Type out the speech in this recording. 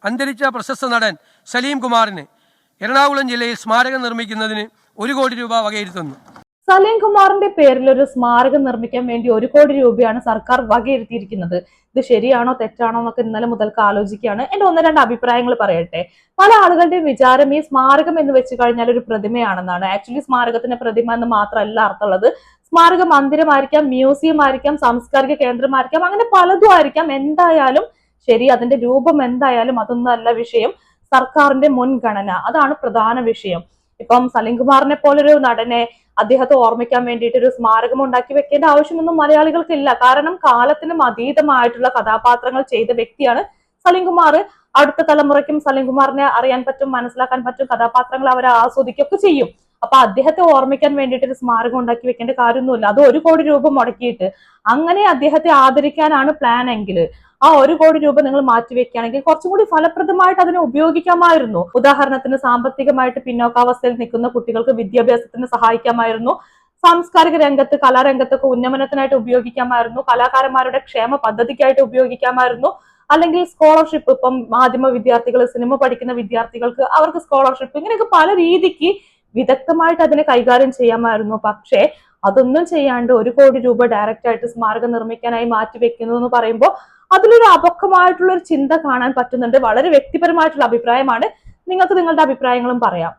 അന്തരിച്ച പ്രശസ്ത നടൻ സലീം കുമാറിന് എറണാകുളം ജില്ലയിൽ സ്മാരകം നിർമ്മിക്കുന്നതിന് 1 കോടി രൂപ വകയിരുത്തുന്നു. സലീം കുമാറിന്റെ പേരിൽ ഒരു സ്മാരകം നിർമ്മിക്കാൻ വേണ്ടി 1 കോടി രൂപയാണ് സർക്കാർ വകയിരുത്തിയിരിക്കുന്നത്. ഇത് ശരിയാണോ തെറ്റാണോ എന്നൊക്കെ ഇന്നലെ മുതൽക്ക് ആലോചിക്കുകയാണ്. എന്റെ 1-2 അഭിപ്രായങ്ങൾ പറയട്ടെ. പല ആളുകളുടെയും വിചാരം ഈ സ്മാരകം എന്ന് വെച്ച് കഴിഞ്ഞാൽ ഒരു പ്രതിമയാണെന്നാണ്. ആക്ച്വലി സ്മാരകത്തിന്റെ പ്രതിമ എന്ന് മാത്രമല്ല അർത്ഥമുള്ളത്. സ്മാരക മന്ദിരമായിരിക്കാം, മ്യൂസിയം ആയിരിക്കാം, സാംസ്കാരിക കേന്ദ്രമായിരിക്കാം, അങ്ങനെ പലതും ആയിരിക്കാം. എന്തായാലും ശരി, അതിന്റെ രൂപം എന്തായാലും അതൊന്നും അല്ല വിഷയം. സർക്കാരിന്റെ മുൻഗണന, അതാണ് പ്രധാന വിഷയം. ഇപ്പം സലീം കുമാറിനെ പോലൊരു നടനെ, അദ്ദേഹത്തെ ഓർമ്മിക്കാൻ വേണ്ടിയിട്ട് ഒരു സ്മാരകം ഉണ്ടാക്കി വെക്കേണ്ട ആവശ്യമൊന്നും മലയാളികൾക്കില്ല. കാരണം കാലത്തിനും അതീതമായിട്ടുള്ള കഥാപാത്രങ്ങൾ ചെയ്ത വ്യക്തിയാണ് സലീം കുമാർ. അടുത്ത തലമുറയ്ക്കും സലീം കുമാറിനെ അറിയാൻ പറ്റും, മനസ്സിലാക്കാൻ പറ്റും, കഥാപാത്രങ്ങൾ അവർ ആസ്വദിക്കുകയൊക്കെ ചെയ്യും. അപ്പൊ അദ്ദേഹത്തെ ഓർമ്മിക്കാൻ വേണ്ടിയിട്ട് ഒരു സ്മാരകം ഉണ്ടാക്കി വെക്കേണ്ട കാര്യമൊന്നുമില്ല. അത് 1 കോടി രൂപ മുടക്കിയിട്ട് അങ്ങനെ അദ്ദേഹത്തെ ആദരിക്കാനാണ് പ്ലാൻ എങ്കിൽ ആ 1 കോടി രൂപ നിങ്ങൾ മാറ്റിവെക്കുകയാണെങ്കിൽ കുറച്ചും കൂടി ഫലപ്രദമായിട്ട് അതിനെ ഉപയോഗിക്കാമായിരുന്നു. ഉദാഹരണത്തിന് സാമ്പത്തികമായിട്ട് പിന്നോക്കാവസ്ഥയിൽ നിൽക്കുന്ന കുട്ടികൾക്ക് വിദ്യാഭ്യാസത്തിന് സഹായിക്കാമായിരുന്നു. സാംസ്കാരിക രംഗത്ത്, കലാരംഗത്തൊക്കെ ഉന്നമനത്തിനായിട്ട് ഉപയോഗിക്കാമായിരുന്നു. കലാകാരന്മാരുടെ ക്ഷേമ പദ്ധതിക്കായിട്ട് ഉപയോഗിക്കാമായിരുന്നു. അല്ലെങ്കിൽ സ്കോളർഷിപ്പ്, ഇപ്പം മാധ്യമ വിദ്യാർത്ഥികൾ, സിനിമ പഠിക്കുന്ന വിദ്യാർത്ഥികൾക്ക് അവർക്ക് സ്കോളർഷിപ്പ്, ഇങ്ങനെയൊക്കെ പല രീതിക്ക് വിദഗ്ധമായിട്ട് അതിനെ കൈകാര്യം ചെയ്യാമായിരുന്നു. പക്ഷേ അതൊന്നും ചെയ്യാണ്ട് 1 കോടി രൂപ ഡയറക്റ്റ് ആയിട്ട് സ്മാരകം നിർമ്മിക്കാനായി മാറ്റിവെക്കുന്നു എന്ന് പറയുമ്പോൾ അതിലൊരു അപക്വമായിട്ടുള്ള ഒരു ചിന്ത കാണാൻ പറ്റുന്നുണ്ട്. വളരെ വ്യക്തിപരമായിട്ടുള്ള അഭിപ്രായമാണ്. നിങ്ങൾക്ക് നിങ്ങളുടെ അഭിപ്രായങ്ങളും പറയാം.